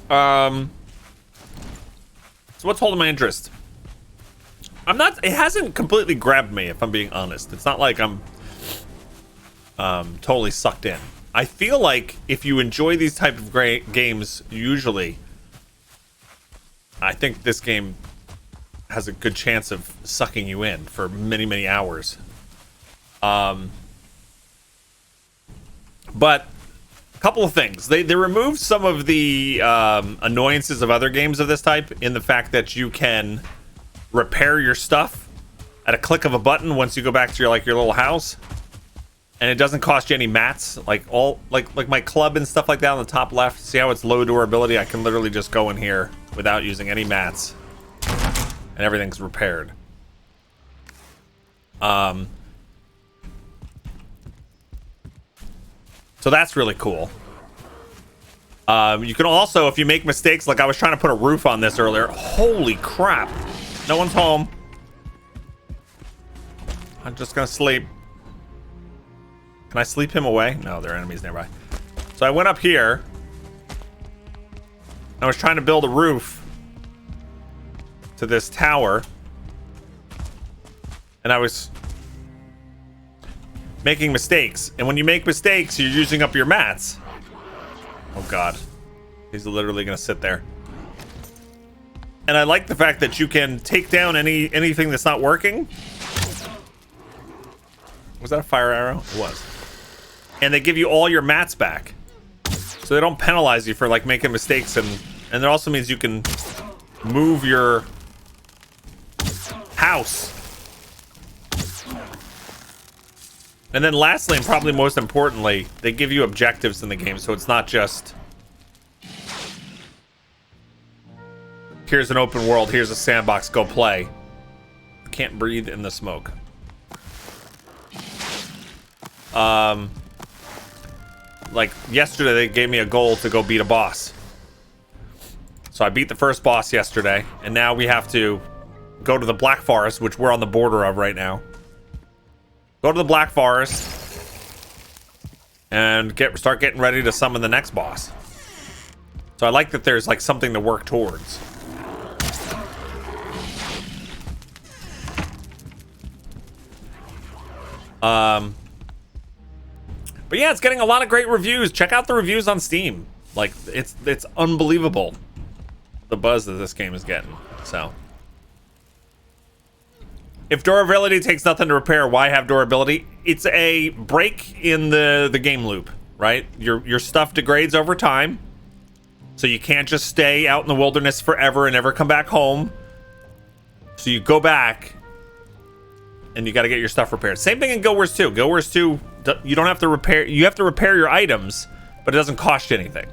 So what's holding my interest? It hasn't completely grabbed me, if I'm being honest. It's not like I'm totally sucked in. I feel like if you enjoy these type of games, usually, I think this game has a good chance of sucking you in for many, many hours. But a couple of things. They removed some of the annoyances of other games of this type in the fact that you can repair your stuff at a click of a button once you go back to your little house, and it doesn't cost you any mats. Like my club and stuff like that on the top left. See how it's low durability? I can literally just go in here without using any mats, and everything's repaired. So that's really cool. You can also, if you make mistakes, like I was trying to put a roof on this earlier. Holy crap. No one's home. I'm just gonna sleep. Can I sleep him away? No, there are enemies nearby. So I went up here. I was trying to build a roof to this tower. And I was making mistakes. And when you make mistakes, you're using up your mats. Oh god. He's literally gonna sit there. And I like the fact that you can take down anything that's not working. Was that a fire arrow? It was. And they give you all your mats back. So they don't penalize you for like making mistakes, and it also means you can move your house. And then lastly, and probably most importantly, they give you objectives in the game, so it's not just here's an open world, here's a sandbox, go play. Can't breathe in the smoke. Like yesterday, they gave me a goal to go beat a boss. So I beat the first boss yesterday, and now we have to go to the Black Forest, which we're on the border of right now. Go to the Black Forest and start getting ready to summon the next boss. So I like that there's like something to work towards. But yeah, it's getting a lot of great reviews. Check out the reviews on Steam. Like it's unbelievable the buzz that this game is getting. So if durability takes nothing to repair, why have durability? It's a break in the game loop, right? Your stuff degrades over time. So you can't just stay out in the wilderness forever and never come back home. So you go back and you got to get your stuff repaired. Same thing in Guild Wars 2. Guild Wars 2, you don't have to repair. You have to repair your items, but it doesn't cost you anything.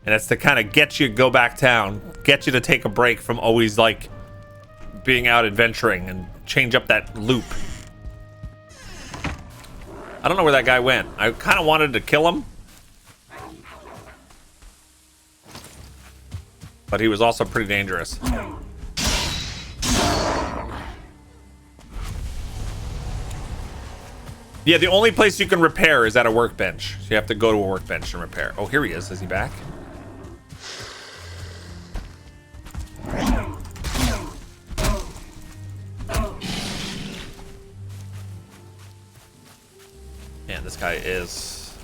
And it's to kind of get you to go back town, get you to take a break from always like being out adventuring and change up that loop. I don't know where that guy went. I kind of wanted to kill him, but he was also pretty dangerous. Yeah, the only place you can repair is at a workbench. So you have to go to a workbench and repair. Oh, here he is. Is he back? Man, this guy is...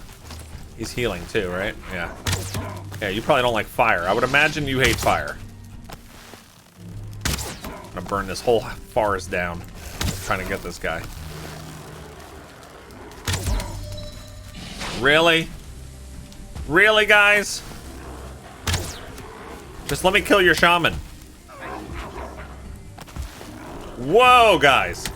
He's healing too, right? Yeah. Yeah, you probably don't like fire. I would imagine you hate fire. I'm gonna burn this whole forest down trying to get this guy. Really? Really, guys? Just let me kill your shaman. Whoa, guys.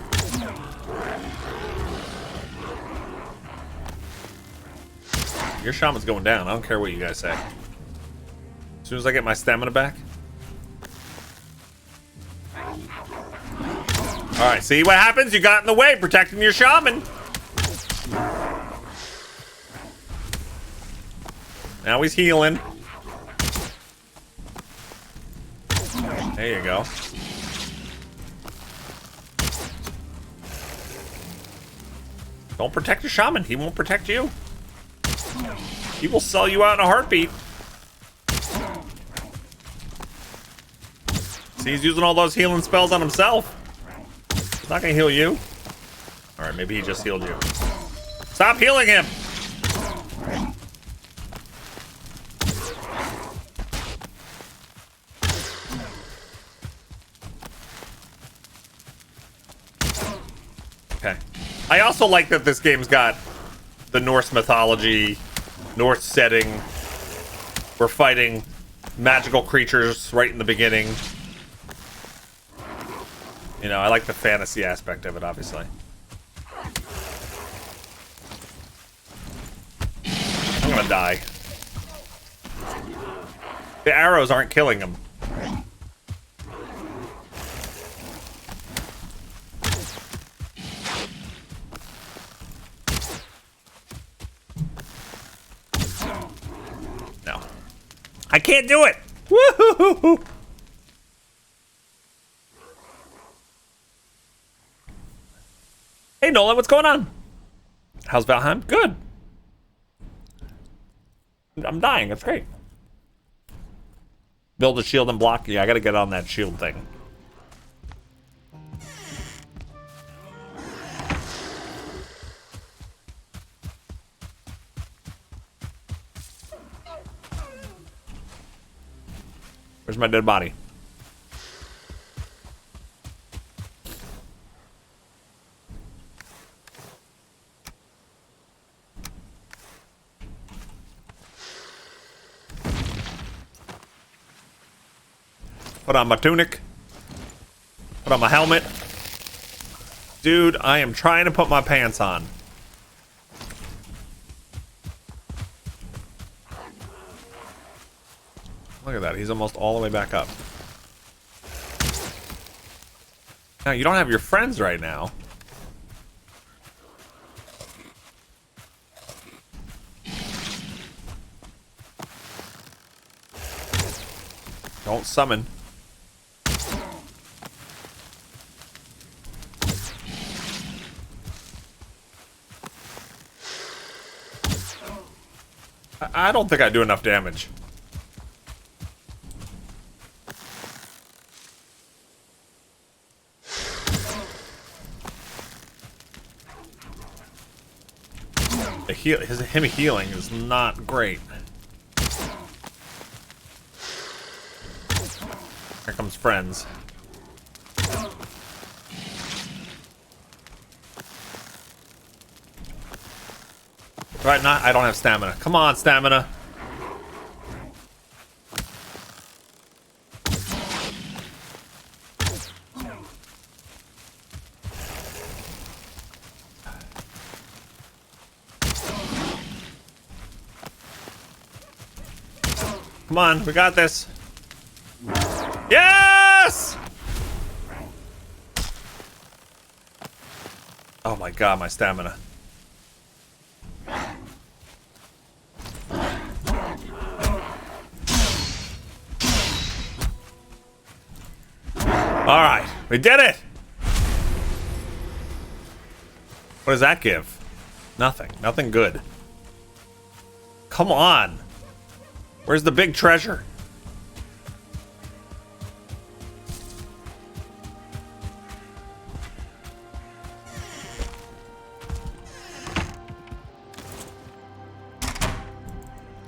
Your shaman's going down. I don't care what you guys say. As soon as I get my stamina back. Alright, see what happens? You got in the way protecting your shaman. Now he's healing. There you go. Don't protect your shaman. He won't protect you. He will sell you out in a heartbeat. See, he's using all those healing spells on himself. He's not gonna heal you. All right, maybe he just healed you. Stop healing him. Okay. I also like that this game's got the Norse mythology, Norse setting. We're fighting magical creatures right in the beginning. You know, I like the fantasy aspect of it, obviously. I'm gonna die. The arrows aren't killing him. No. I can't do it! Woohoo! Hey Nolan, what's going on? How's Valheim? Good. I'm dying, it's great. Build a shield and block. Yeah, I gotta get on that shield thing. Where's my dead body? Put on my tunic. Put on my helmet. Dude, I am trying to put my pants on. Look at that. He's almost all the way back up. Now, you don't have your friends right now. Don't summon. I don't think I do enough damage. Him healing is not great. Here comes friends. Right, not. I don't have stamina. Come on, stamina. Come on, we got this. Yes! Oh my god, my stamina. Alright, we did it! What does that give? Nothing. Nothing good. Come on! Where's the big treasure?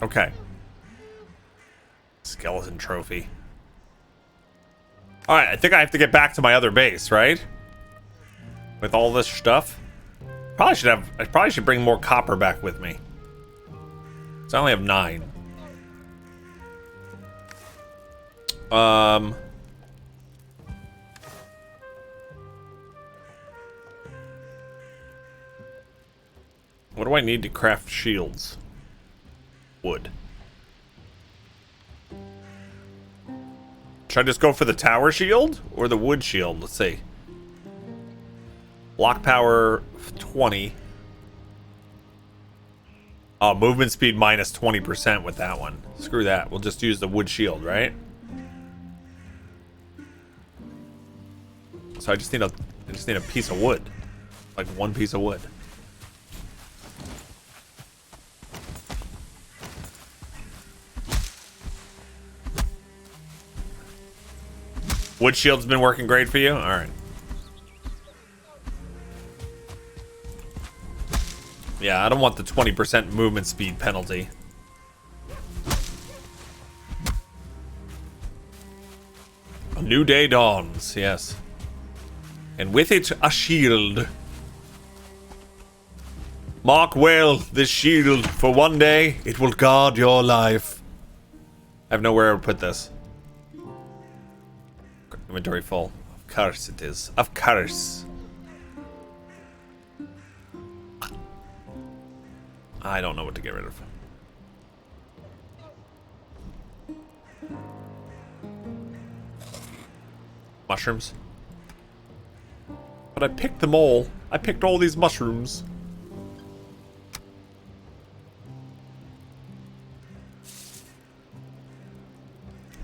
Okay. Skeleton trophy. Alright, I think I have to get back to my other base, right? With all this stuff. I probably should bring more copper back with me. So I only have 9. What do I need to craft shields? Wood. Should I just go for the tower shield or the wood shield? Let's see. Block power 20. Oh, movement speed minus 20% with that one. Screw that. We'll just use the wood shield, right? So I just need a piece of wood. Like one piece of wood. Wood shield's been working great for you? Alright. Yeah, I don't want the 20% movement speed penalty. A new day dawns, yes. And with it, a shield. Mark well this shield, for one day it will guard your life. I have nowhere to put this. Inventory full. Of course it is. Of course. I don't know what to get rid of. Mushrooms. But I picked them all. I picked all these mushrooms.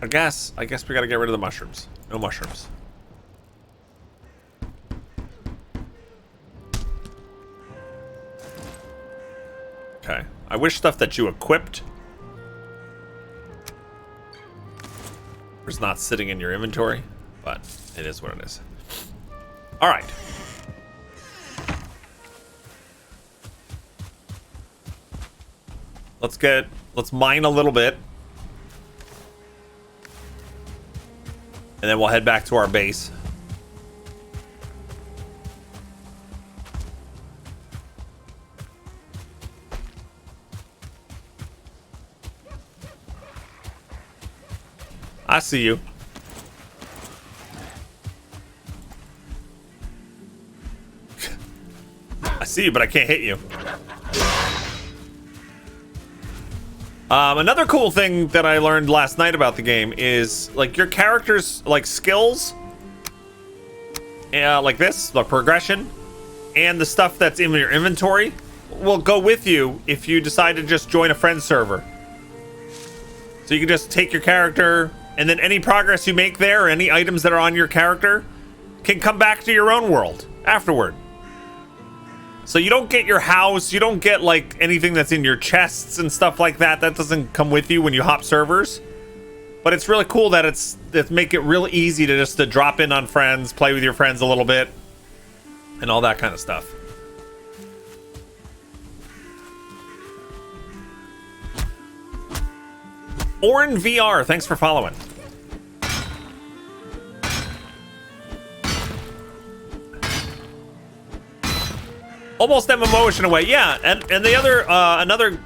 I guess we gotta get rid of the mushrooms. No mushrooms. Okay. I wish stuff that you equipped was not sitting in your inventory, but it is what it is. All right. Let's mine a little bit. And then we'll head back to our base. I see you. I see you, but I can't hit you. Another cool thing that I learned last night about the game is, like, your character's, like, skills, like this, the progression, and the stuff that's in your inventory will go with you if you decide to just join a friend server. So you can just take your character, and then any progress you make there, or any items that are on your character, can come back to your own world afterward. So you don't get your house, you don't get like anything that's in your chests and stuff like that. That doesn't come with you when you hop servers. But it's really cool that it's make it real easy to just drop in on friends, play with your friends a little bit, and all that kind of stuff. Orin VR, thanks for following. Almost MMO-ish in a way, yeah. And the other, another...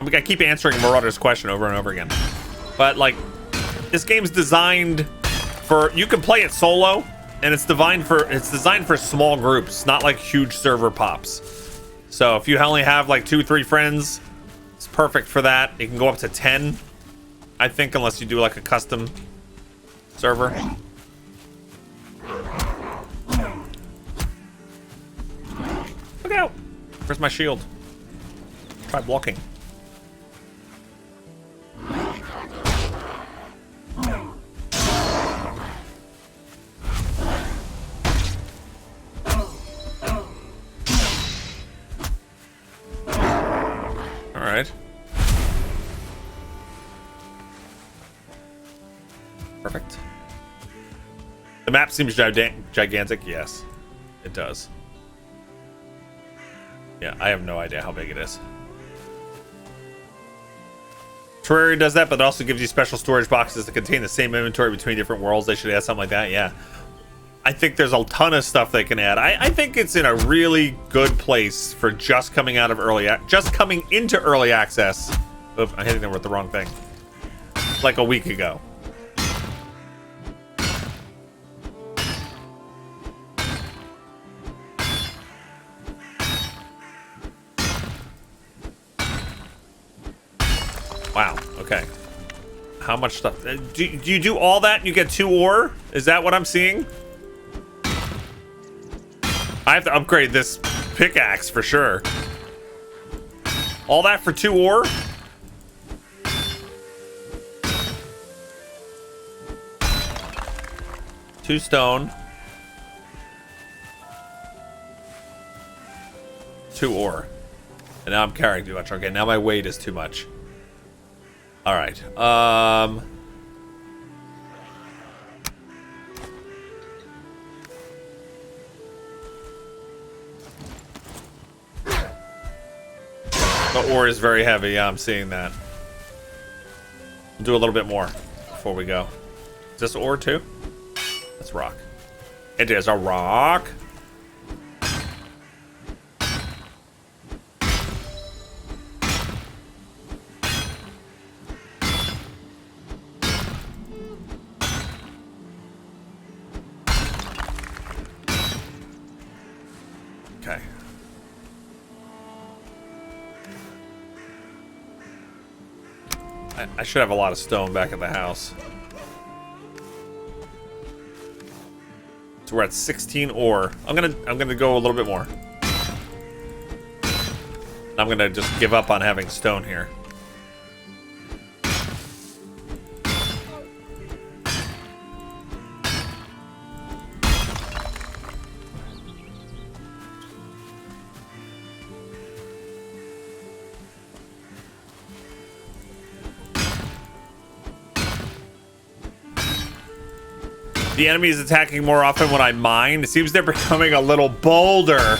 I keep answering Marauder's question over and over again. But, like, this game's designed for... You can play it solo, and it's designed for small groups, not like huge server pops. So if you only have, like, 2-3 friends, it's perfect for that. You can go up to 10, I think, unless you do, like, a custom server. Look out! Where's my shield? Try blocking. Alright. Perfect. The map seems gigantic. Yes, it does. Yeah, I have no idea how big it is. Terraria does that, but it also gives you special storage boxes that contain the same inventory between different worlds. They should add something like that, yeah. I think there's a ton of stuff they can add. I think it's in a really good place for just coming into early access. Oops, I'm hitting them with the wrong thing. Like a week ago. Wow, okay. How much stuff? Do you do all that and you get 2 ore? Is that what I'm seeing? I have to upgrade this pickaxe for sure. All that for 2 ore? Two stone. 2 ore. And now I'm carrying too much. Okay, now my weight is too much. All right. The ore is very heavy. Yeah, I'm seeing that. We'll do a little bit more before we go. Is this ore too? That's rock. It is a rock. Okay. I should have a lot of stone back at the house. So we're at 16 ore. I'm gonna go a little bit more. I'm gonna just give up on having stone here. The enemy is attacking more often when I mine. It seems they're becoming a little bolder.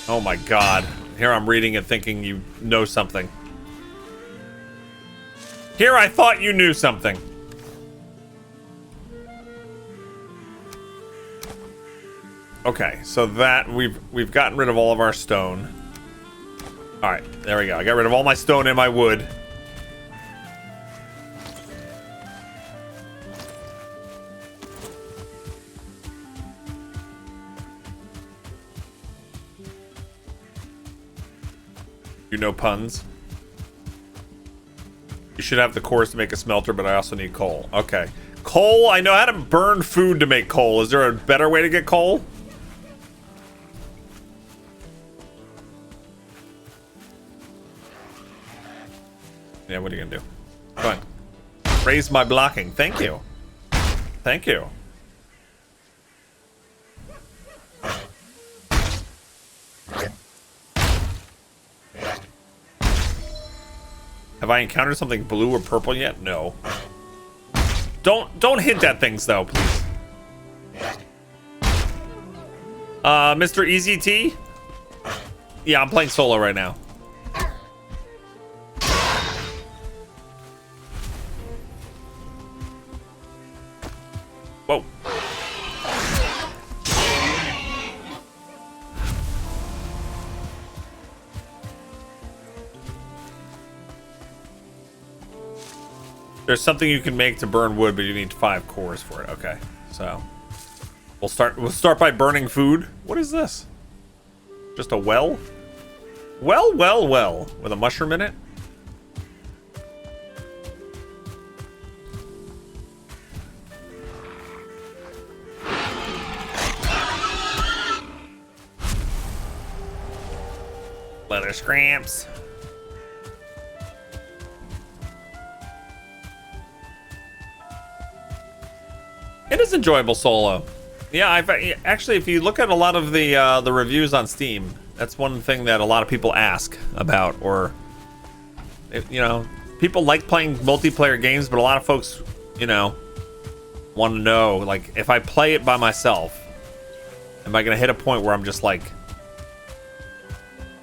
Oh my god. Here I'm reading and thinking you know something. Here I thought you knew something. Okay, so that we've gotten rid of all of our stone. All right, there we go. I got rid of all my stone and my wood. You know puns. You should have the cores to make a smelter, but I also need coal. Okay. Coal, I know how to burn food to make coal. Is there a better way to get coal? Yeah, what are you gonna do? Come on. Raise my blocking. Thank you. Thank you. Have I encountered something blue or purple yet? No. Don't hint at things though, please. Mr. Easy T? Yeah, I'm playing solo right now. Whoa. There's something you can make to burn wood, but you need 5 cores for it. Okay, so we'll start by burning food. What is this? Just a well? Well, with a mushroom in it? Leather scraps. It is enjoyable solo. Yeah, actually, if you look at a lot of the reviews on Steam, that's one thing that a lot of people ask about, or you know, people like playing multiplayer games, but a lot of folks, you know, want to know, like, if I play it by myself, am I gonna hit a point where I'm just like,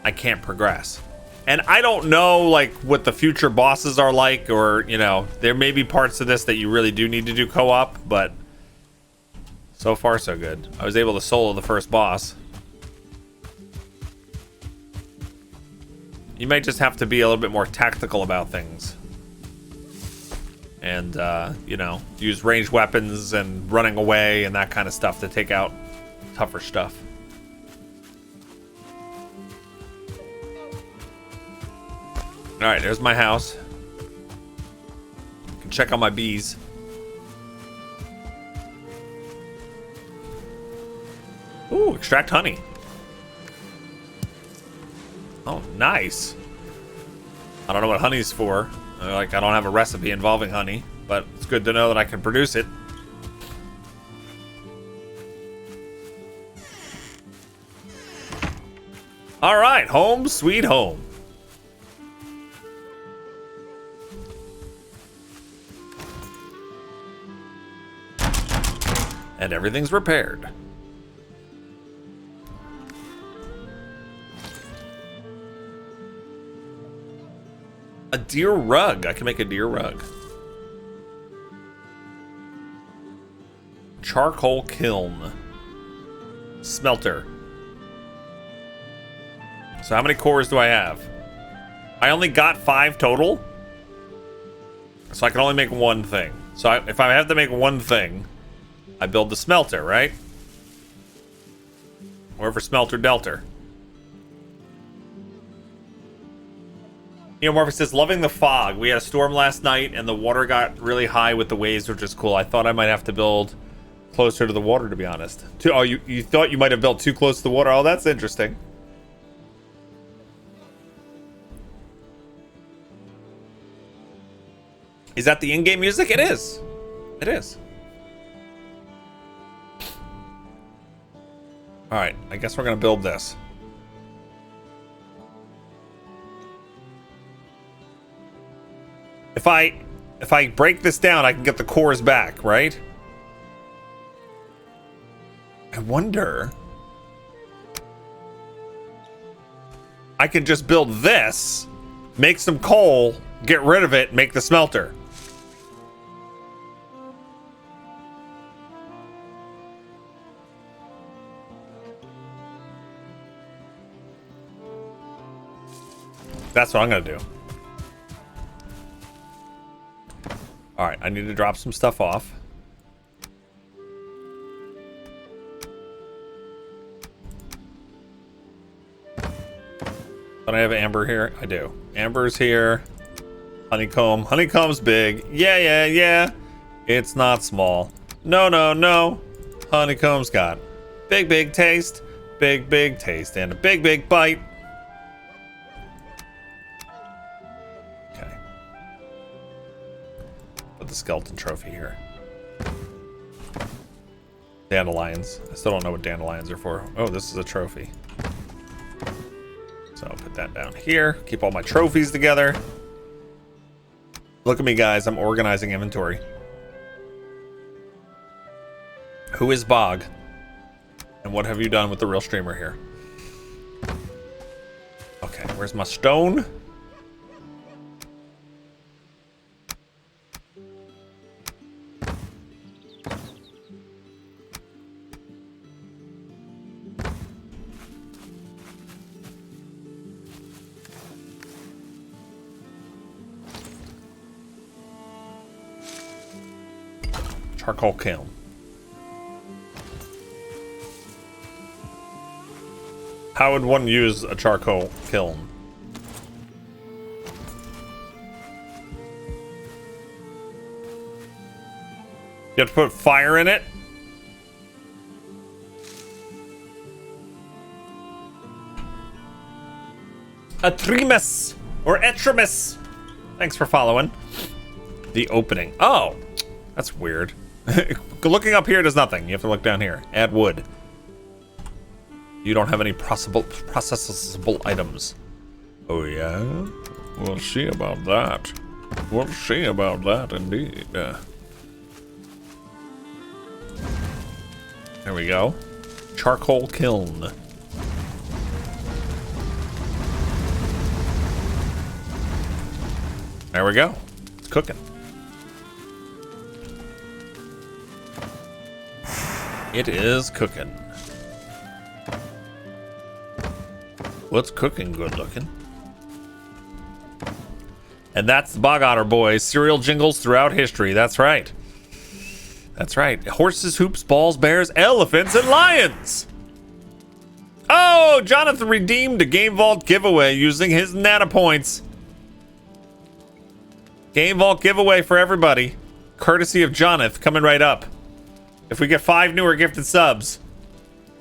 I can't progress? And I don't know, like, what the future bosses are like, or, you know, there may be parts of this that you really do need to do co-op, but so far so good. I was able to solo the first boss. You might just have to be a little bit more tactical about things. And, you know, use ranged weapons and running away and that kind of stuff to take out tougher stuff. Alright, there's my house. You can check on my bees. Ooh, extract honey. Oh, nice. I don't know what honey's for. Like, I don't have a recipe involving honey, but it's good to know that I can produce it. All right, home sweet home. And everything's repaired. A deer rug. I can make a deer rug. Charcoal kiln. Smelter. So how many cores do I have? I only got 5 total. So I can only make one thing. So if I have to make one thing, I build the smelter, right? Or for smelter delta. Morph says, loving the fog. We had a storm last night and the water got really high with the waves, which is cool. I thought I might have to build closer to the water, to be honest. Oh, you thought you might have built too close to the water? Oh, that's interesting. Is that the in-game music? It is. It is. All right, I guess we're gonna build this. If I break this down, I can get the cores back, right? I wonder. I can just build this, make some coal, get rid of it, make the smelter. That's what I'm gonna do. All right, I need to drop some stuff off. Don't I have amber here? I do. Amber's here. Honeycomb. Honeycomb's big. Yeah. It's not small. No. Honeycomb's got big taste. Big taste. And a big bite. The skeleton trophy here. Dandelions. I still don't know what dandelions are for. Oh, this is a trophy. So I'll put that down here. Keep all my trophies together. Look at me, guys. I'm organizing inventory. Who is Bog? And what have you done with the real streamer here? Okay, where's my stone? Charcoal kiln. How would one use a charcoal kiln? You have to put fire in it? Atremus or Etremus. Thanks for following. The opening. Oh, that's weird. Looking up here does nothing. You have to look down here. Add wood. You don't have any processable items. Oh yeah? We'll see about that. We'll see about that indeed. There we go. Charcoal kiln. There we go. It's cooking. It is cooking. What's cooking good looking? And that's the Bog Otter boys. Cereal jingles throughout history. That's right. That's right. Horses, hoops, balls, bears, elephants, and lions. Oh, Jonathan redeemed a Game Vault giveaway using his Nana points. Game Vault giveaway for everybody. Courtesy of Jonathan coming right up. If we get 5 newer gifted subs,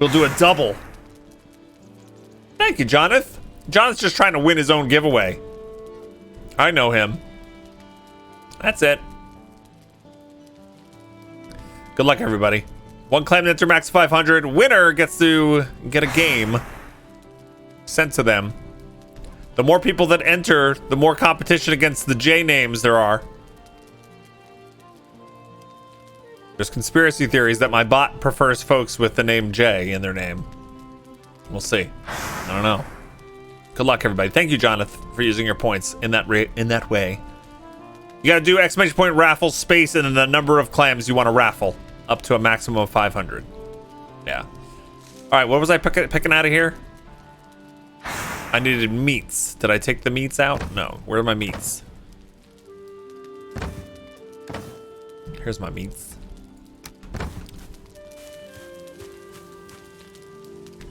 we'll do a double. Thank you, Jonathan. Jonathan's just trying to win his own giveaway. I know him. That's it. Good luck, everybody. One claim to enter max 500. Winner gets to get a game sent to them. The more people that enter, the more competition against the J names there are. There's conspiracy theories that my bot prefers folks with the name J in their name. We'll see. I don't know. Good luck, everybody. Thank you, Jonathan, for using your points in that way. You gotta do exclamation point raffle space and then the number of clams you want to raffle up to a maximum of 500. Yeah. All right, what was I picking out of here? I needed meats. Did I take the meats out? No. Where are my meats? Here's my meats.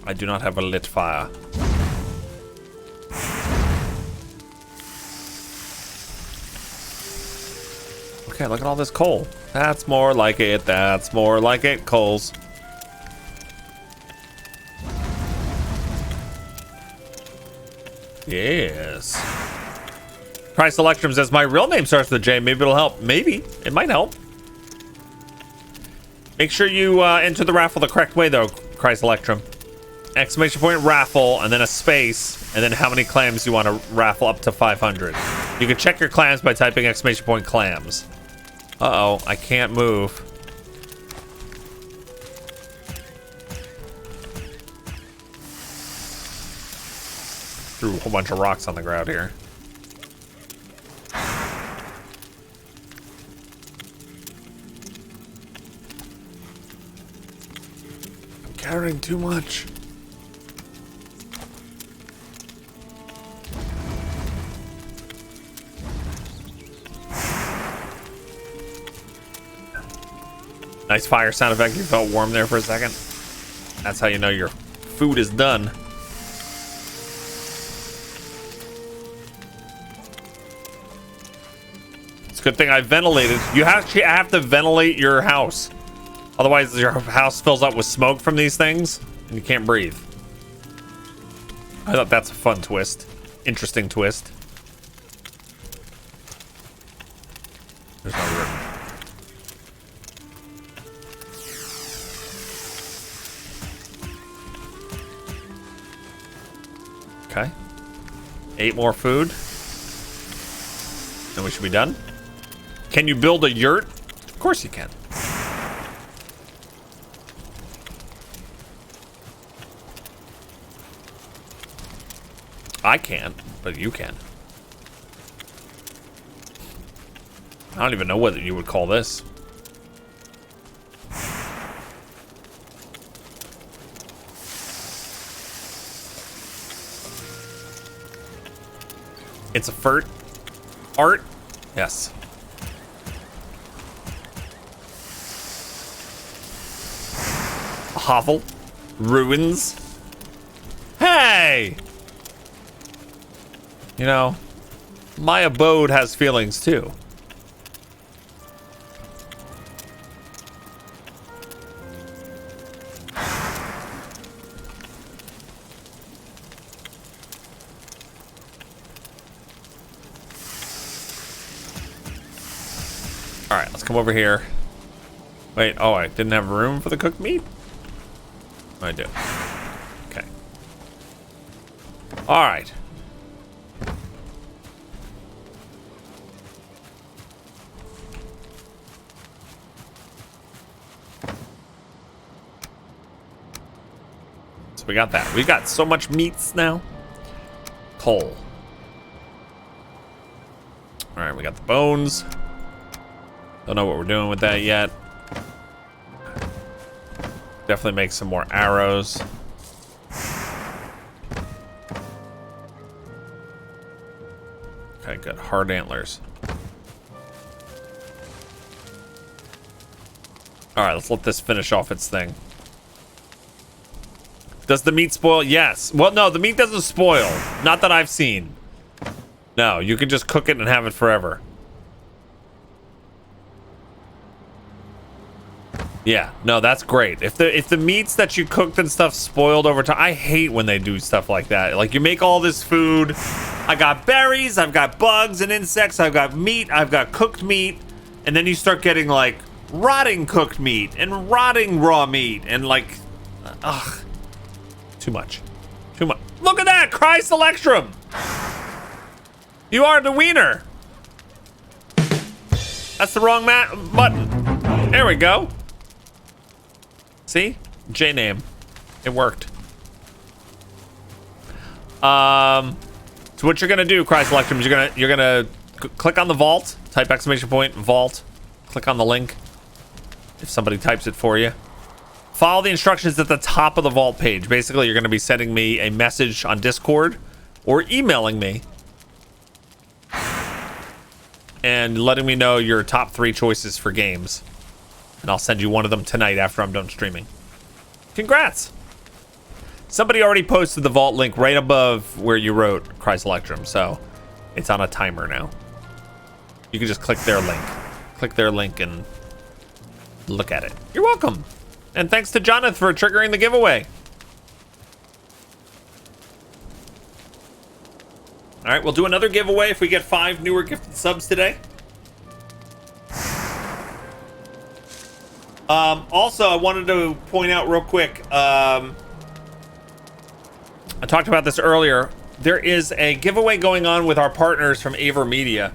I do not have a lit fire. Okay, look at all this coal. That's more like it. That's more like it. Coals. Yes. Price Electrum says my real name starts with a J. Maybe it'll help. Maybe. It might help. Make sure you enter the raffle the correct way, though, Christ Electrum. Exclamation point raffle, and then a space, and then how many clams you want to raffle up to 500. You can check your clams by typing exclamation point clams. Uh-oh, I can't move. Threw a whole bunch of rocks on the ground here. I'm carrying too much. Nice fire sound effect. You felt warm there for a second. That's how you know your food is done. It's a good thing I ventilated. You actually have to ventilate your house. Otherwise, your house fills up with smoke from these things, and you can't breathe. I thought that's a fun twist. Interesting twist. There's no room. Okay. 8 more food. Then we should be done. Can you build a yurt? Of course you can. I can't, but you can. I don't even know what you would call this. It's a furt. Art? Yes. A hovel. Ruins. Hey! You know, my abode has feelings too. All right, let's come over here. Wait, oh, I didn't have room for the cooked meat? I do. Okay. All right. So we got that. We got so much meats now. Coal. All right, we got the bones. Don't know what we're doing with that yet. Definitely make some more arrows. Okay, good. Hard antlers. All right, let's let this finish off its thing. Does the meat spoil? Yes. Well, no, the meat doesn't spoil. Not that I've seen. No, you can just cook it and have it forever. Yeah, no, that's great. If the meats that you cooked and stuff spoiled over time, I hate when they do stuff like that. Like, you make all this food. I got berries, I've got bugs and insects, I've got meat, I've got cooked meat, and then you start getting like rotting cooked meat and rotting raw meat and like, ugh, too much, too much. Look at that, Christ Electrum. You are the wiener. That's the wrong button. There we go. See? J name. It worked. So what you're gonna do, Christ Electrum, is you're gonna click on the vault, type exclamation point vault, click on the link. If somebody types it for you, follow the instructions at the top of the vault page. Basically, you're gonna be sending me a message on Discord or emailing me and letting me know your top 3 choices for games, and I'll send you one of them tonight after I'm done streaming. Congrats! Somebody already posted the vault link right above where you wrote Christ Electrum, so it's on a timer now. You can just click their link. Click their link and look at it. You're welcome. And thanks to Jonathan for triggering the giveaway. All right, we'll do another giveaway if we get 5 newer gifted subs today. Also, I wanted to point out real quick, I talked about this earlier. There is a giveaway going on with our partners from AverMedia.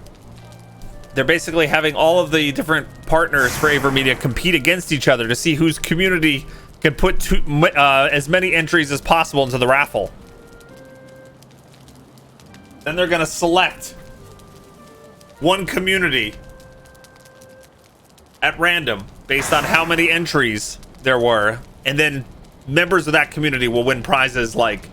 They're basically having all of the different partners for AverMedia compete against each other to see whose community can put as many entries as possible into the raffle. Then they're going to select one community at random based on how many entries there were. And then members of that community will win prizes like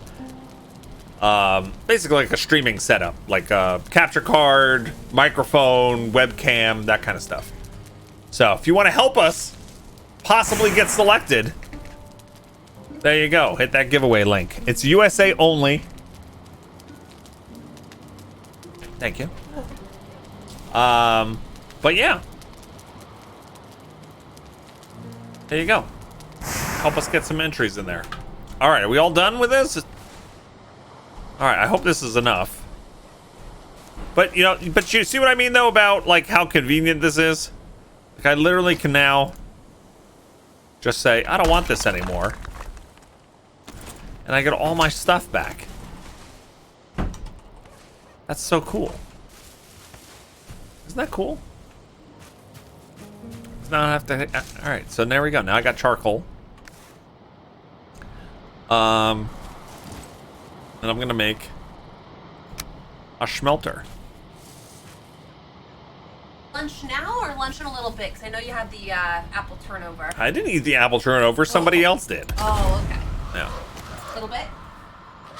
basically like a streaming setup, like a capture card, microphone, webcam, that kind of stuff. So if you want to help us possibly get selected, there you go. Hit that giveaway link. It's USA only. Thank you. But yeah. There you go. Help us get some entries in there. All right, are we all done with this? All right, I hope this is enough. But you see what I mean though about like how convenient this is? Like I literally can now just say, I don't want this anymore. And I get all my stuff back. That's so cool. Isn't that cool? Now I have to, all right, so there we go. Now I got charcoal. And I'm gonna make a smelter. Lunch now or lunch in a little bit? Because I know you have the apple turnover. I didn't eat the apple turnover. Somebody else did. Oh, okay. Yeah. A little bit?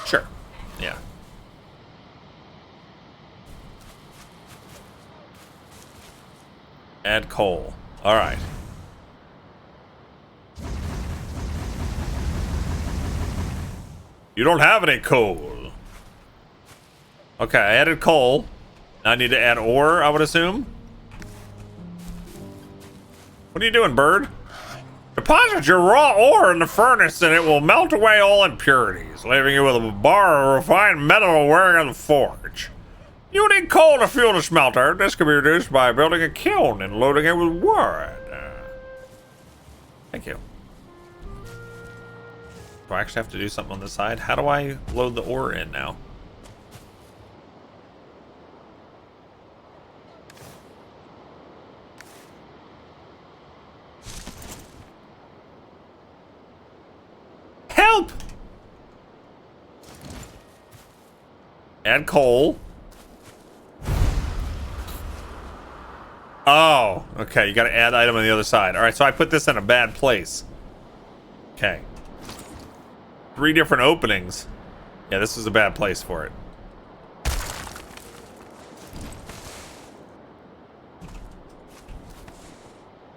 Sure. Yeah. Add coal. All right. You don't have any coal. Okay, I added coal. Now I need to add ore, I would assume. What are you doing, bird? Deposit your raw ore in the furnace and it will melt away all impurities, leaving you with a bar of refined metal wearing in the forge. You need coal to fuel the smelter. This can be reduced by building a kiln and loading it with wood. Thank you. Do I actually have to do something on the side? How do I load the ore in now? Help! Add coal. Oh, okay. You got to add item on the other side. All right, so I put this in a bad place. Okay. 3 different openings. Yeah, this is a bad place for it.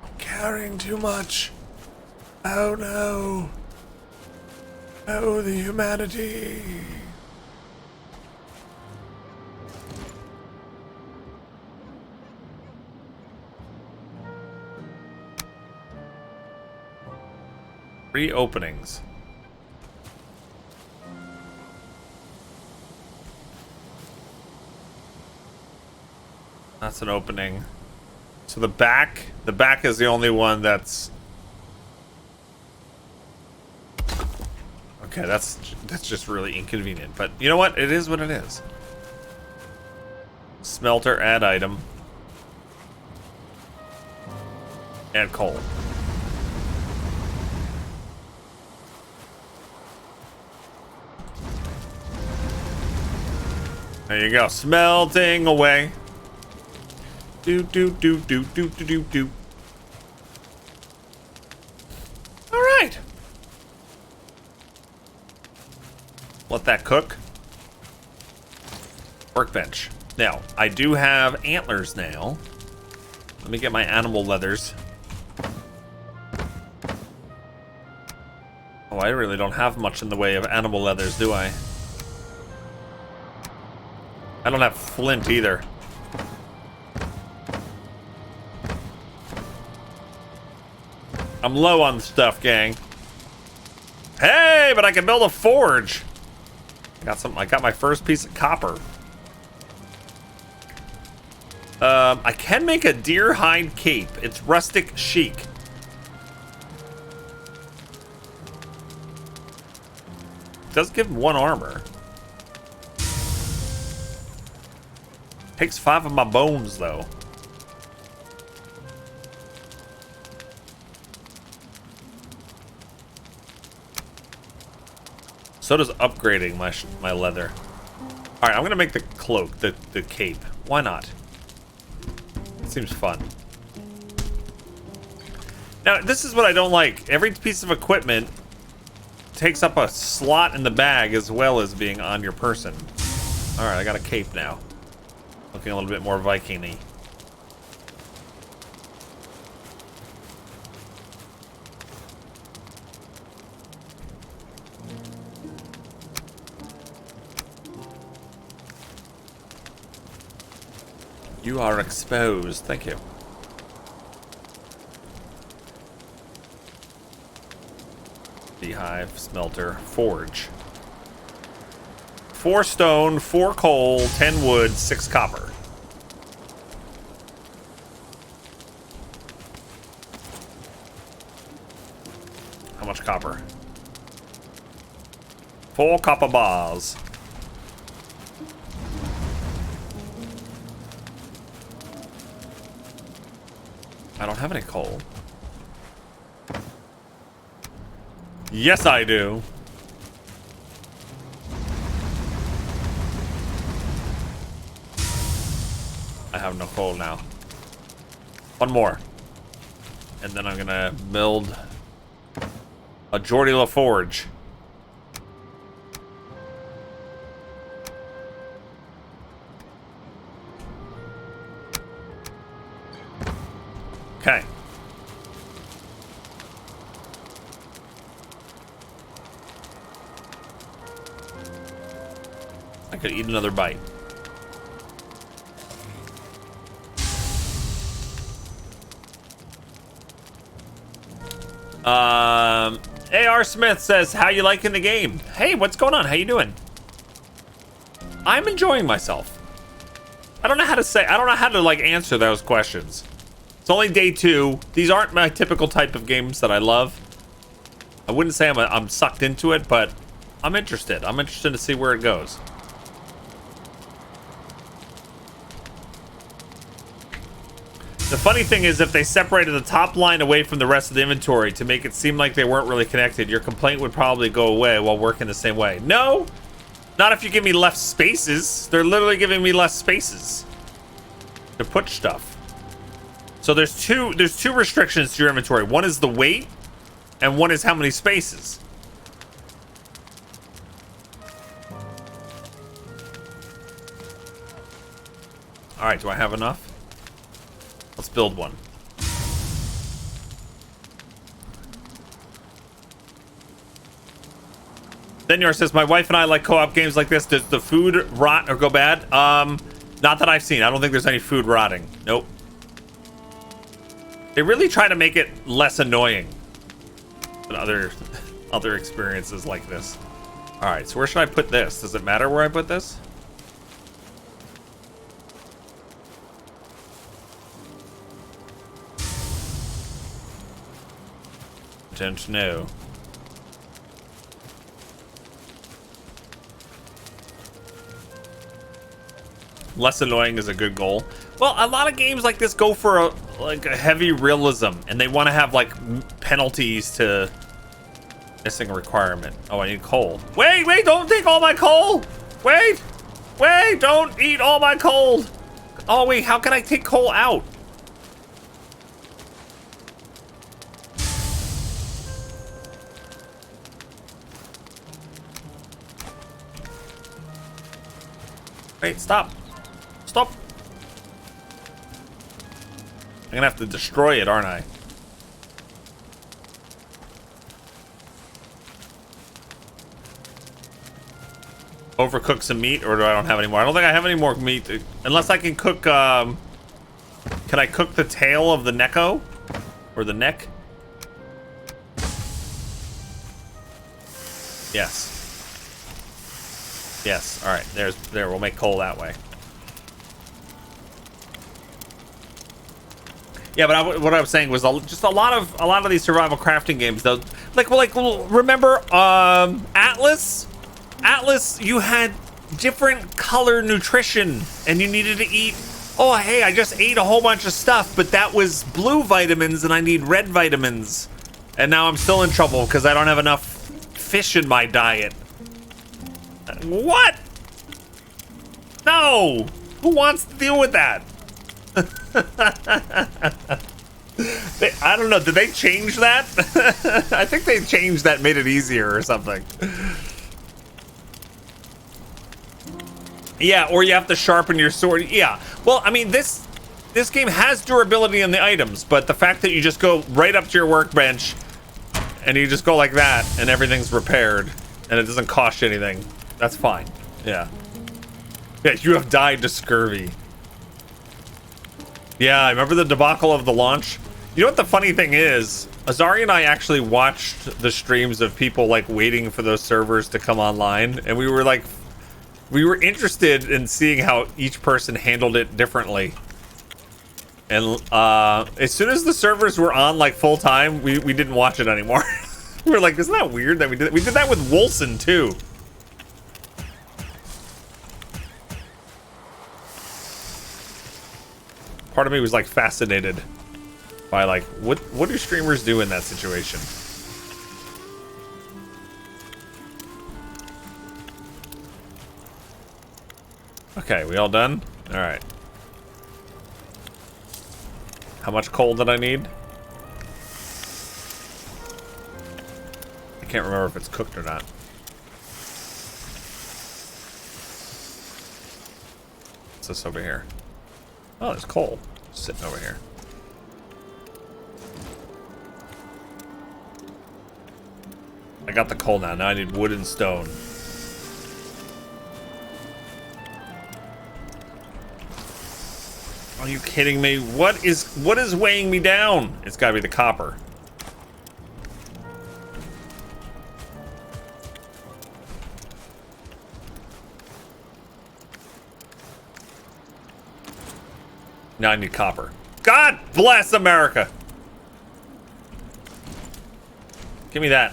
I'm carrying too much. Oh no. Oh, the humanity. Three openings. That's an opening. So the back is the only one that's... Okay, that's just really inconvenient. But you know what? It is what it is. Smelter, add item. Add coal. There you go, smelting away. Do do do do do do do do. All right. Let that cook. Workbench. Now, I do have antlers now. Let me get my animal leathers. Oh, I really don't have much in the way of animal leathers, do I? I don't have flint either. I'm low on stuff, gang. Hey, but I can build a forge. I got my first piece of copper. I can make a deer hide cape. It's rustic chic. It does give 1 armor. Takes 5 of my bones, though. So does upgrading my leather. All right, I'm gonna make the cloak, the cape. Why not? Seems fun. Now, this is what I don't like. Every piece of equipment takes up a slot in the bag as well as being on your person. All right, I got a cape now. Looking a little bit more Viking-y. You are exposed. Thank you. Beehive, smelter, forge. 4 stone, 4 coal, 10 wood, 6 copper. How much copper? 4 copper bars. I don't have any coal. Yes, I do. I have no coal now. 1 more. And then I'm gonna build a Geordie La Forge. Okay. I could eat another bite. AR Smith says, how you liking the game? Hey, what's going on? How you doing? I'm enjoying myself. I don't know how to like answer those questions. It's only day 2. These aren't my typical type of games that I love. I wouldn't say I'm sucked into it, but I'm interested. I'm interested to see where it goes. The funny thing is, if they separated the top line away from the rest of the inventory to make it seem like they weren't really connected, your complaint would probably go away while working the same way. No, not if you give me less spaces. They're literally giving me less spaces to put stuff. So there's two restrictions to your inventory. One is the weight, and one is how many spaces. All right, do I have enough? Let's build one. Senor says, my wife and I like co-op games like this. Does the food rot or go bad? Not that I've seen. I don't think there's any food rotting. Nope. They really try to make it less annoying than other experiences like this. All right, so where should I put this? Does it matter where I put this? Don't know. Less annoying is a good goal. Well, a lot of games like this go for a heavy realism, and they want to have like penalties to missing a requirement. Oh, I need coal. Wait, don't take all my coal. Wait. Wait, don't eat all my coal. Oh, wait, how can I take coal out? Wait, stop. Stop. I'm gonna have to destroy it, aren't I? Overcook some meat, or do I don't have any more? I don't think I have any more meat. Unless I can cook, can I cook the tail of the Neko? Or the neck? Yes. Yes, alright, there, we'll make coal that way. Yeah, but what I was saying was just a lot of these survival crafting games, though. Remember, Atlas? Atlas, you had different color nutrition, and you needed to eat. Oh, hey, I just ate a whole bunch of stuff, but that was blue vitamins, and I need red vitamins. And now I'm still in trouble because I don't have enough fish in my diet. What? No! Who wants to deal with that? I don't know. Did they change that? I think they changed that, made it easier or something. Yeah, or you have to sharpen your sword. Yeah. Well, I mean, this game has durability in the items, but the fact that you just go right up to your workbench and you just go like that and everything's repaired and it doesn't cost you anything, that's fine. Yeah. Yeah, you have died to scurvy. Yeah, I remember the debacle of the launch. You know what the funny thing is? Azari and I actually watched the streams of people like waiting for those servers to come online, and we were interested in seeing how each person handled it differently. And as soon as the servers were on like full time, we didn't watch it anymore. We were like, isn't that weird that we did it? We did that with Wolson too. Part of me was like fascinated by like what do streamers do in that situation? Okay, we all done? All right. How much coal did I need? I can't remember if it's cooked or not. What's this over here? Oh, there's coal sitting over here. I got the coal now. Now I need wood and stone. Are you kidding me? What is weighing me down? It's gotta be the copper. Now I need copper. God bless America! Give me that.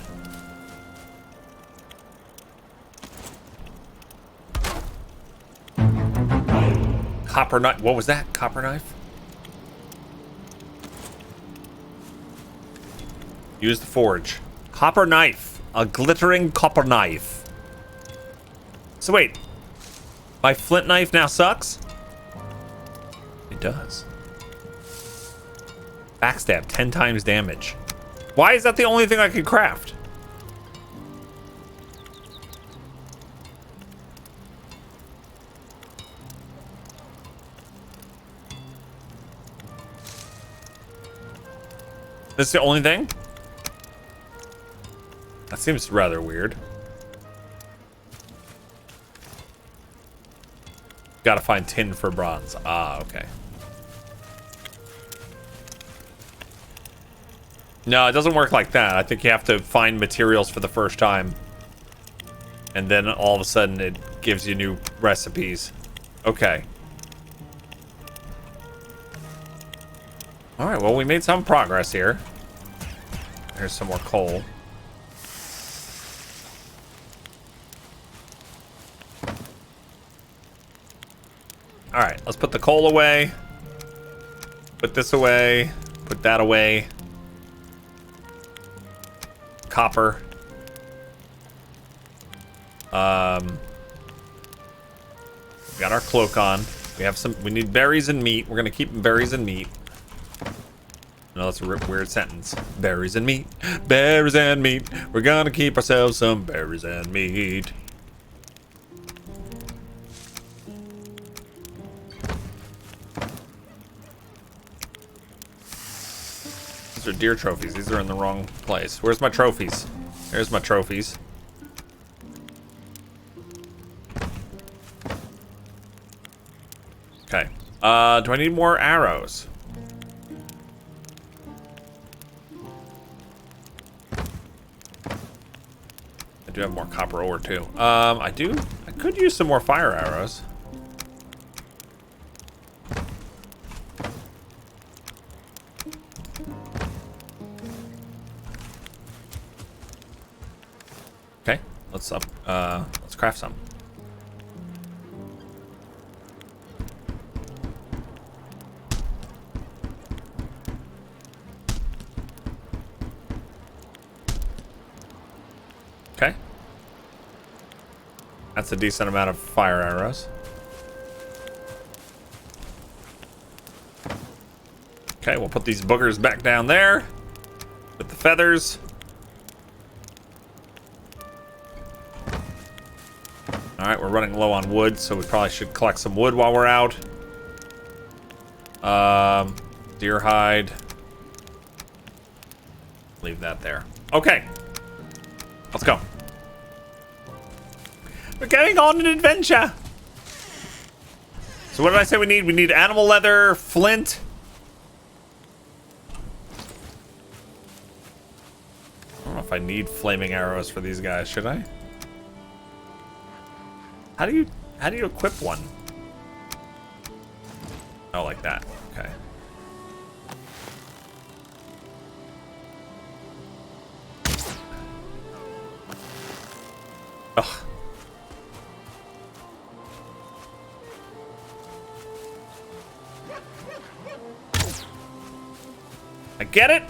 Copper knife. What was that? Copper knife? Use the forge. Copper knife. A glittering copper knife. So wait. My flint knife now sucks? It does. Backstab. 10 times damage. Why is that the only thing I can craft? That's the only thing? That seems rather weird. Gotta find tin for bronze. Ah, okay. No, it doesn't work like that. I think you have to find materials for the first time. And then all of a sudden it gives you new recipes. Okay. Alright, well, we made some progress here. There's some more coal. Alright, let's put the coal away. Put this away. Put that away. Copper. We got our cloak on. We have some. We need berries and meat. We're gonna keep berries and meat. No, that's a weird sentence. Berries and meat. Berries and meat. We're gonna keep ourselves some berries and meat. These are deer trophies. These are in the wrong place. Where's my trophies? There's my trophies. Okay. Do I need more arrows? I do have more copper ore too. I could use some more fire arrows. Okay, let's craft some. Okay. That's a decent amount of fire arrows. Okay, we'll put these boogers back down there with the feathers. All right, we're running low on wood, so we probably should collect some wood while we're out. Deer hide. Leave that there. Okay. Let's go. We're going on an adventure. So what did I say we need? We need animal leather, flint. I don't know if I need flaming arrows for these guys, should I? How do you equip one? Oh, like that. Okay. Ugh. I get it.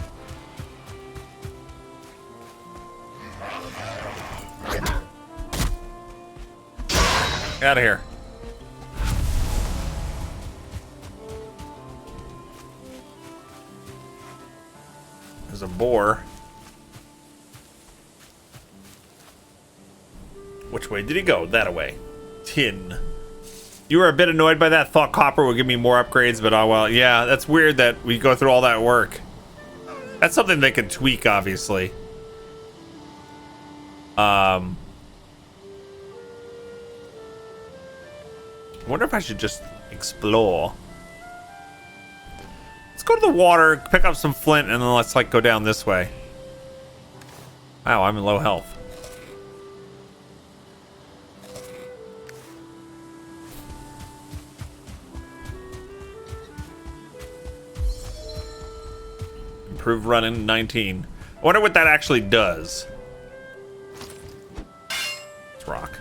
Out of here. There's a boar. Which way did he go? That way. Tin. You were a bit annoyed by that. Thought copper would give me more upgrades, but oh well. Yeah, that's weird that we go through all that work. That's something they can tweak, obviously. I wonder if I should just explore. Let's go to the water, pick up some flint, and then let's like go down this way. Wow, I'm in low health. Improved running 19. I wonder what that actually does. Let's rock.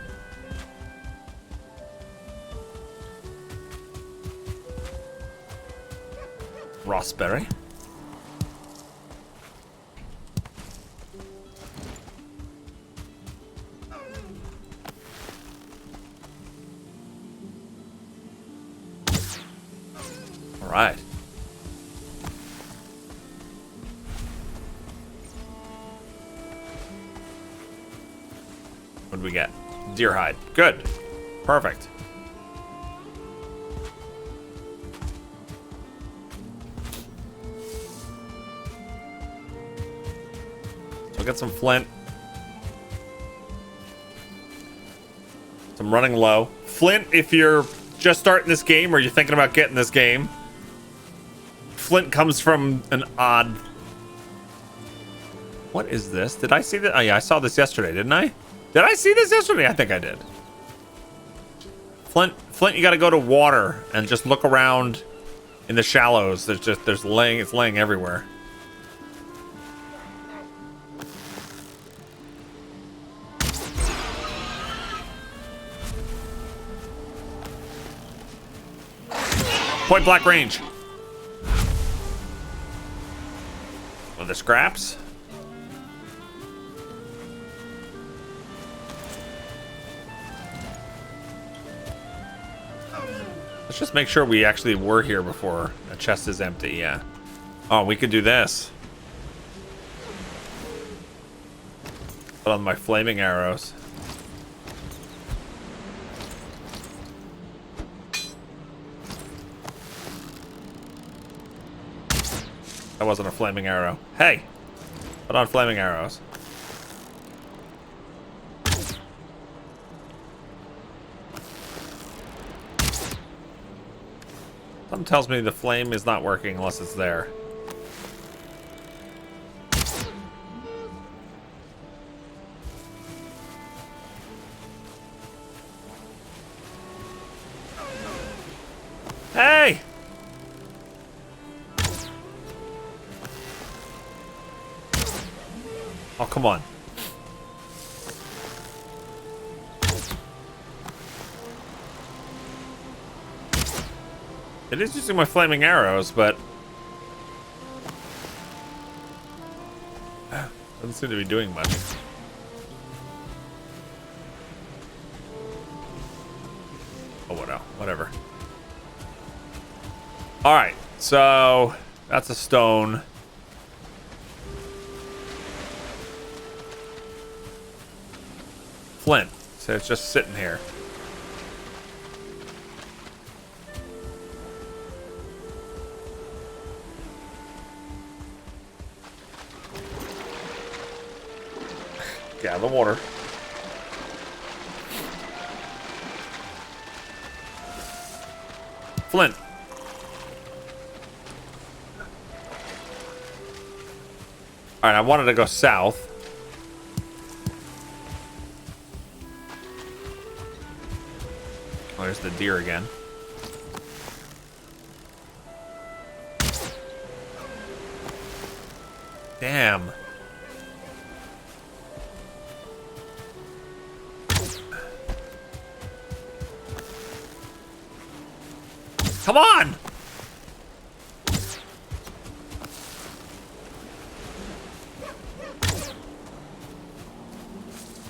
Rossberry. All right. What do we get? Deer hide. Good. Perfect. So get some flint. So I'm running low. Flint, if you're just starting this game or you're thinking about getting this game, flint comes from an odd... What is this? Did I see that? Oh yeah, I saw this yesterday, didn't I? Did I see this yesterday? I think I did. Flint, you gotta go to water and just look around in the shallows. It's laying everywhere. Point blank range. With the scraps. Let's just make sure we actually were here before. The chest is empty, yeah. Oh, we could do this. Put on my flaming arrows. That wasn't a flaming arrow. Hey! Put on flaming arrows. Something tells me the flame is not working unless it's there. Hey! Oh, come on. It is using my flaming arrows, but doesn't seem to be doing much. Oh, whatever. All right, so that's a stone. Flint. So it's just sitting here. Get out of the water. Flint. All right, I wanted to go south. Oh, there's the deer again. Damn. Come on!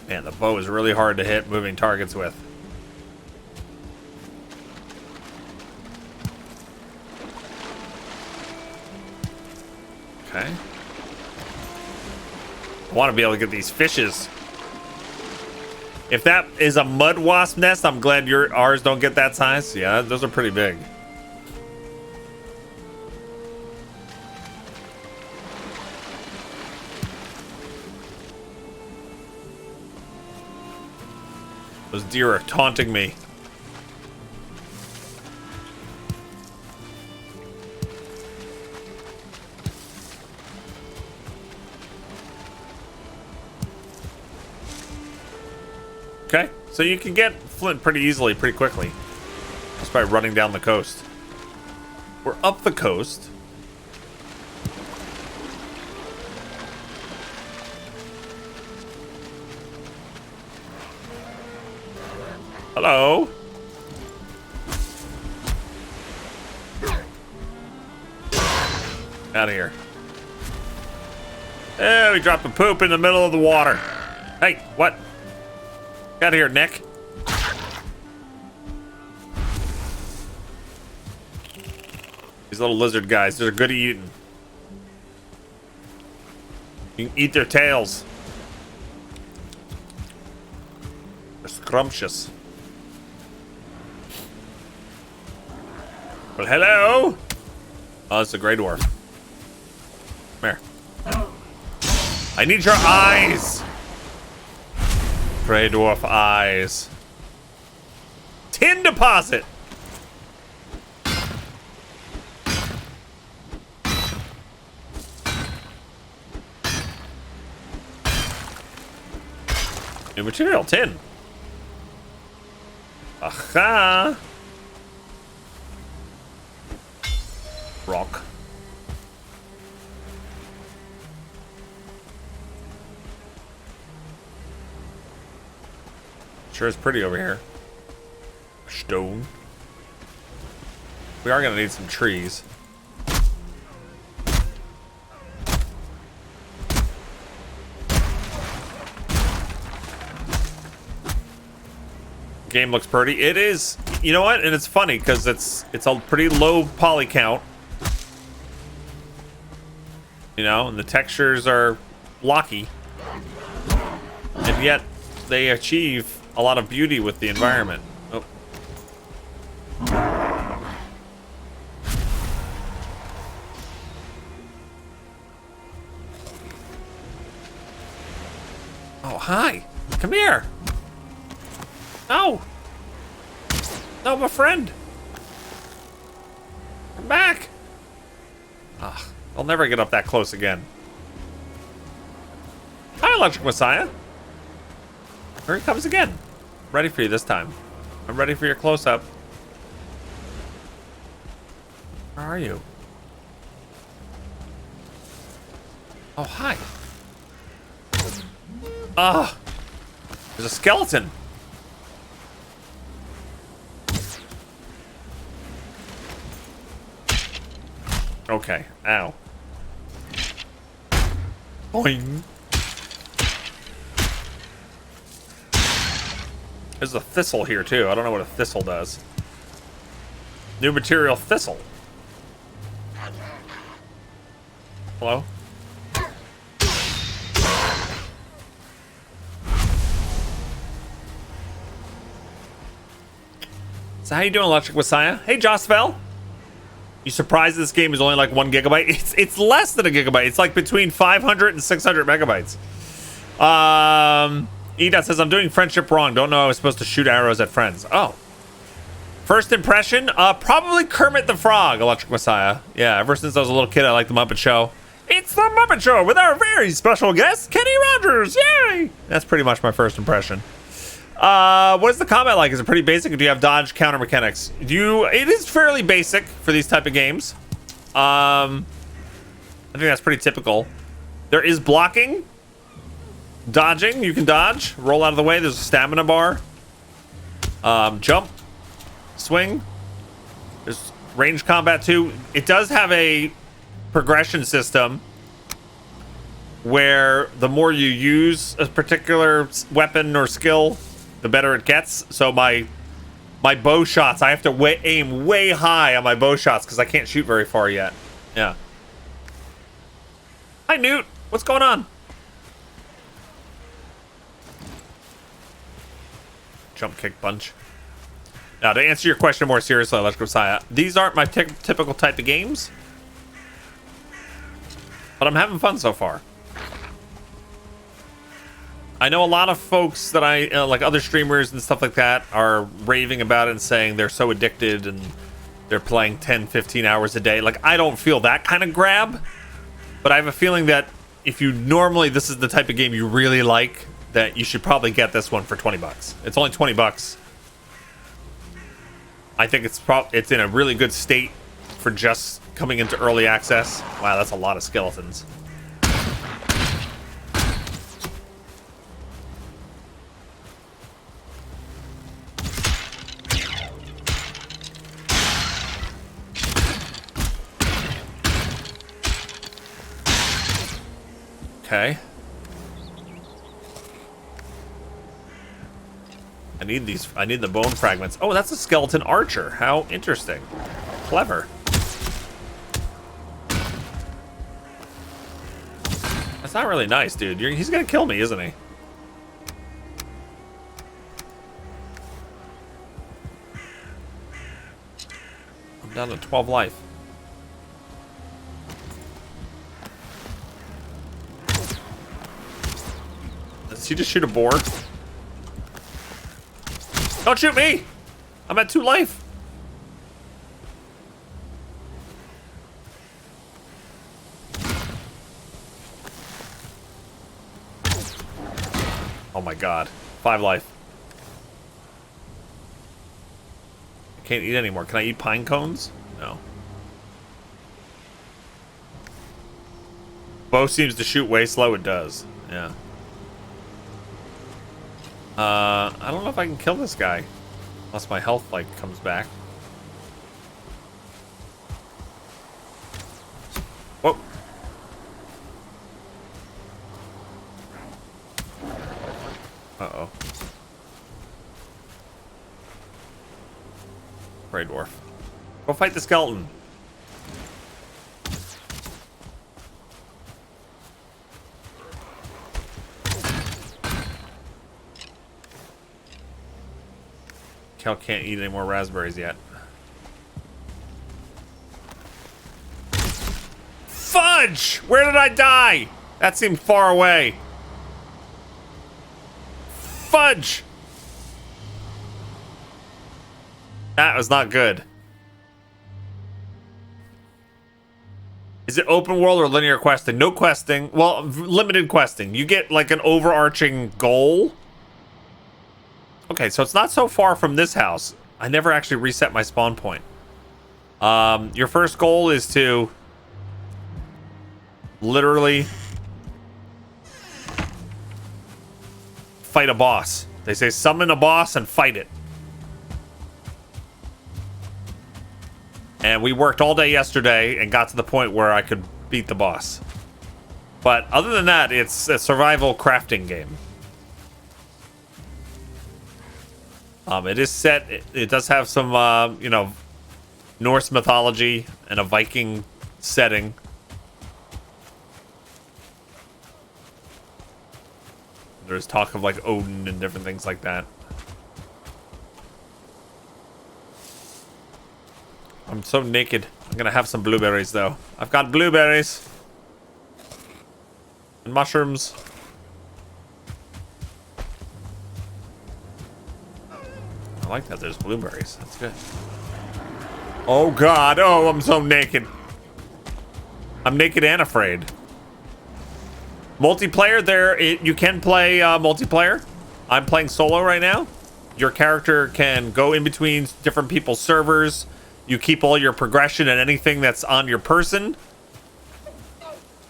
Man, the bow is really hard to hit moving targets with. Okay. I want to be able to get these fishes. If that is a mud wasp nest, I'm glad ours don't get that size. Yeah, those are pretty big. Those deer are taunting me. Okay, so you can get flint pretty easily, pretty quickly. Just by running down the coast. We're up the coast. Hello? Out of here. Hey, we dropped a poop in the middle of the water. Hey, what? Get out of here, Nick. These little lizard guys, they're good at eating. You can eat their tails. They're scrumptious. Well, hello. Oh, it's a gray dwarf. Come here. I need your eyes. Gray dwarf eyes. Tin deposit. New material, tin. Aha. Rock. Sure is pretty over here. Stone. We are gonna need some trees. Game looks pretty. It is. You know what? And it's funny because it's a pretty low poly count. You know, and the textures are blocky. And yet they achieve a lot of beauty with the environment. Oh. Oh, hi. Come here. No. No, my friend. Come back. Ugh, I'll never get up that close again. Hi, Electric Messiah. Here he comes again. Ready for you this time. I'm ready for your close-up. Where are you? Oh, hi. Ah, there's a skeleton. Okay, ow. Boing. There's a thistle here too. I don't know what a thistle does. New material thistle. Hello? So how you doing, Electric Messiah? Hey, Josvel. You surprised this game is only like 1 gigabyte? It's less than a gigabyte. It's like between 500 and 600 megabytes. Edot says, I'm doing friendship wrong. Don't know I was supposed to shoot arrows at friends. Oh. First impression? Probably Kermit the Frog, Electric Messiah. Yeah, ever since I was a little kid, I liked The Muppet Show. It's The Muppet Show with our very special guest, Kenny Rogers. Yay! That's pretty much my first impression. What is the combat like? Is it pretty basic, or do you have dodge counter mechanics? It is fairly basic for these type of games. I think that's pretty typical. There is blocking, dodging. You can dodge, roll out of the way. There's a stamina bar. Jump, swing. There's range combat too. It does have a progression system where the more you use a particular weapon or skill, the better it gets. So my bow shots, I have to aim way high on my bow shots because I can't shoot very far yet. Yeah. Hi, Newt. What's going on? Jump, kick, punch. Now, to answer your question more seriously, Electric Messiah, these aren't my typical type of games, but I'm having fun so far. I know a lot of folks that like other streamers and stuff like that, are raving about it and saying they're so addicted and they're playing 10, 15 hours a day. Like, I don't feel that kind of grab, but I have a feeling that if you normally, this is the type of game you really like, that you should probably get this one for 20 bucks. It's only 20 bucks. I think it's in a really good state for just coming into early access. Wow, that's a lot of skeletons. Okay. I need the bone fragments. Oh, that's a skeleton archer. How interesting. Clever. That's not really nice, dude. He's gonna kill me, isn't he? I'm down to 12 life. Does he just shoot a boar? Don't shoot me! I'm at 2 life. Oh my god. 5 life. I can't eat anymore. Can I eat pine cones? No. Bow seems to shoot way slow. It does. Yeah. I don't know if I can kill this guy. Unless my health, like, comes back. Whoa. Uh-oh. Grey Dwarf. Go fight the skeleton. Kel can't eat any more raspberries yet. Fudge! Where did I die? That seemed far away. Fudge! That was not good. Is it open world or linear questing? No questing. Well, limited questing. You get like an overarching goal. Okay, so it's not so far from this house. I never actually reset my spawn point. Your first goal is to literally fight a boss. They say summon a boss and fight it. And we worked all day yesterday and got to the point where I could beat the boss. But other than that, it's a survival crafting game. It is set, it does have some, you know, Norse mythology and a Viking setting. There's talk of like Odin and different things like that. I'm so naked. I'm gonna have some blueberries though. I've got blueberries. And mushrooms. I like that there's blueberries. That's good. Oh god. Oh, I'm so naked. I'm naked and afraid. Multiplayer, you can play multiplayer. I'm playing solo right now. Your character can go in between different people's servers. You keep all your progression and anything that's on your person.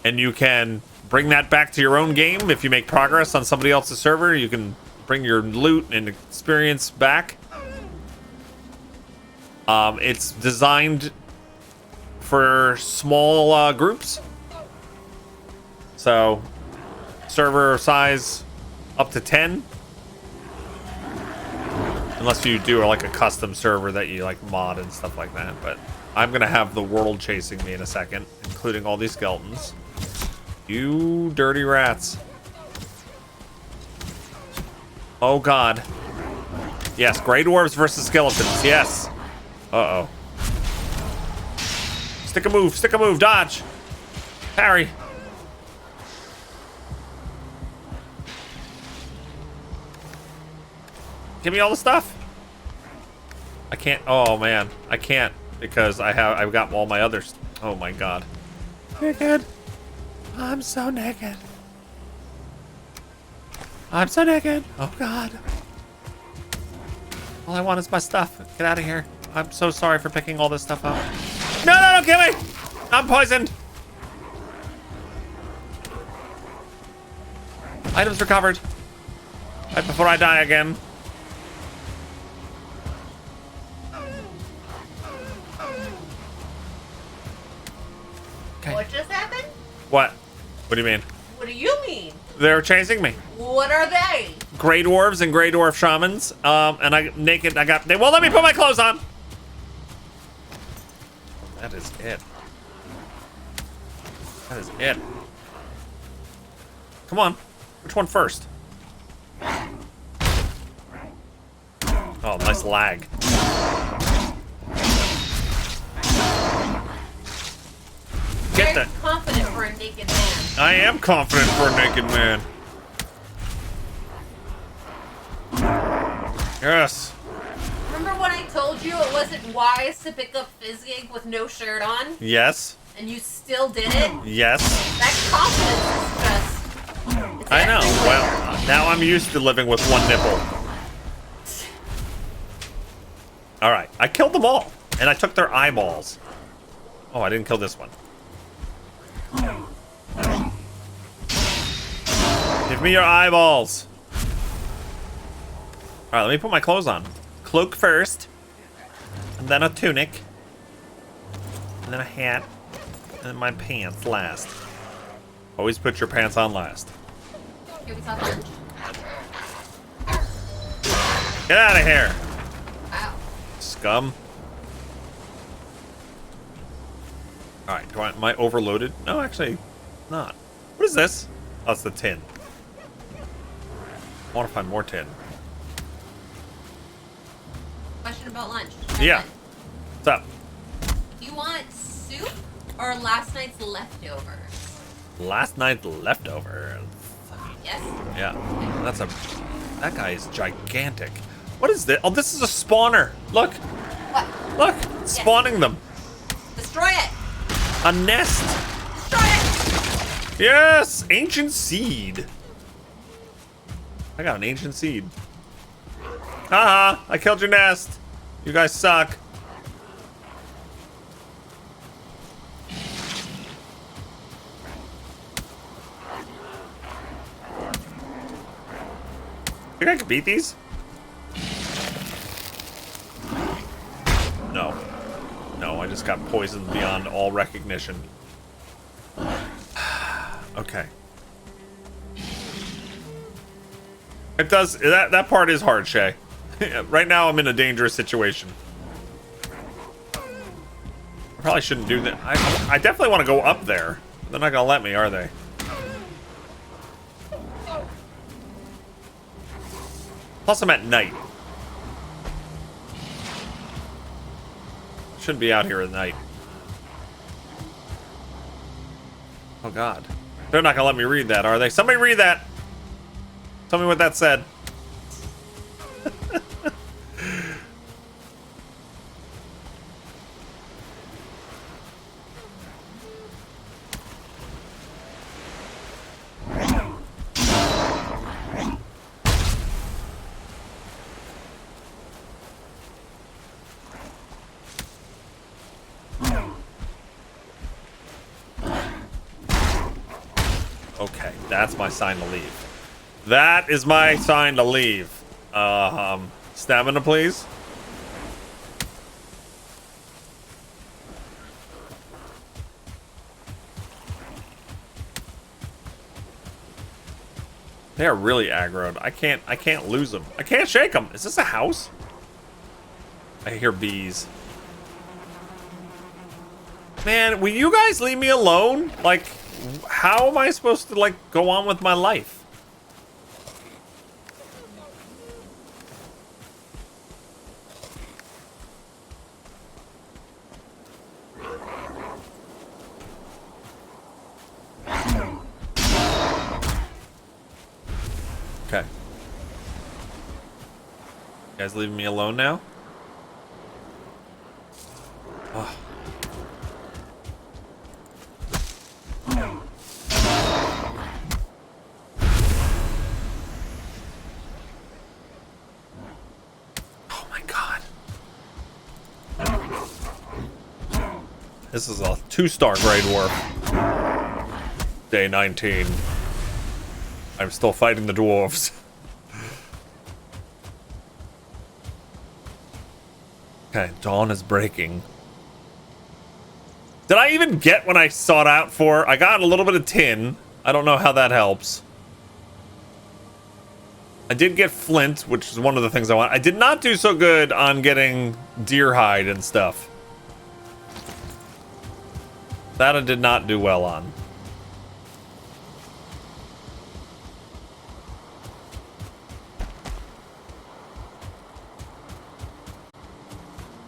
And you can bring that back to your own game. If you make progress on somebody else's server, you can bring your loot and experience back. It's designed for small groups. So, server size up to 10. Unless you do like a custom server that you like mod and stuff like that. But I'm gonna have the world chasing me in a second, including all these skeletons. You dirty rats. Oh god. Yes, Grey Dwarves versus skeletons. Yes. Uh-oh. Stick a move, dodge. Parry. Give me all the stuff. I can't. Oh man, I can't because I've got all my others. Oh my god. Naked. I'm so naked. I'm so naked. Oh god. All I want is my stuff. Get out of here. I'm so sorry for picking all this stuff up. No, don't kill me. I'm poisoned. Items recovered. Right before I die again. Okay. What just happened? What? What do you mean? What do you mean? They're chasing me. What are they? Grey Dwarves and Grey Dwarf Shamans. And I naked. They won't let me put my clothes on. That is it. That is it. Come on. Which one first? Oh, nice lag. Get that. Very confident for a naked man. I am confident for a naked man. Yes. Remember when I told you it wasn't wise to pick up Fizzgig with no shirt on? Yes. And you still did it? Yes. That confidence is just... it's I know. everywhere. Well, now I'm used to living with one nipple. All right. I killed them all. And I took their eyeballs. Oh, I didn't kill this one. Give me your eyeballs. All right, let me put my clothes on. Cloak first, and then a tunic, and then a hat, and then my pants last. Always put your pants on last. Here we talk lunch. Get out of here, Wow. scum. All right, am I overloaded? No, actually, not. What is this? Oh, it's the tin. I want to find more tin. Question about lunch. Yeah. What's up? Do you want soup or last night's leftovers? Last night's leftovers. Yes? Yeah. That guy is gigantic. What is this? Oh, this is a spawner. Look. What? Look. It's spawning them. Destroy it! A nest. Destroy it! Yes. Ancient seed. I got an ancient seed. Haha. I killed your nest. You guys suck. Think I can beat these? No. No, I just got poisoned beyond all recognition. Okay. It does, that part is hard, Shay. Right now I'm in a dangerous situation. I probably shouldn't do that. I definitely want to go up there. They're not gonna let me, are they? Plus I'm at night. Shouldn't be out here at night. Oh god. They're not gonna let me read that, are they? Somebody read that! Tell me what that said. Okay, that's my sign to leave. That is my sign to leave. Stamina, please. They are really aggroed. I can't lose them. I can't shake them. Is this a house? I hear bees. Man, will you guys leave me alone? Like, how am I supposed to, like, go on with my life? Okay. You guys leaving me alone now? Oh. Oh my god. This is a 2-star Grey Dwarf. Day 19. I'm still fighting the dwarves. Okay, dawn is breaking. Did I even get what I sought out for? I got a little bit of tin. I don't know how that helps. I did get flint, which is one of the things I want. I did not do so good on getting deer hide and stuff. That I did not do well on.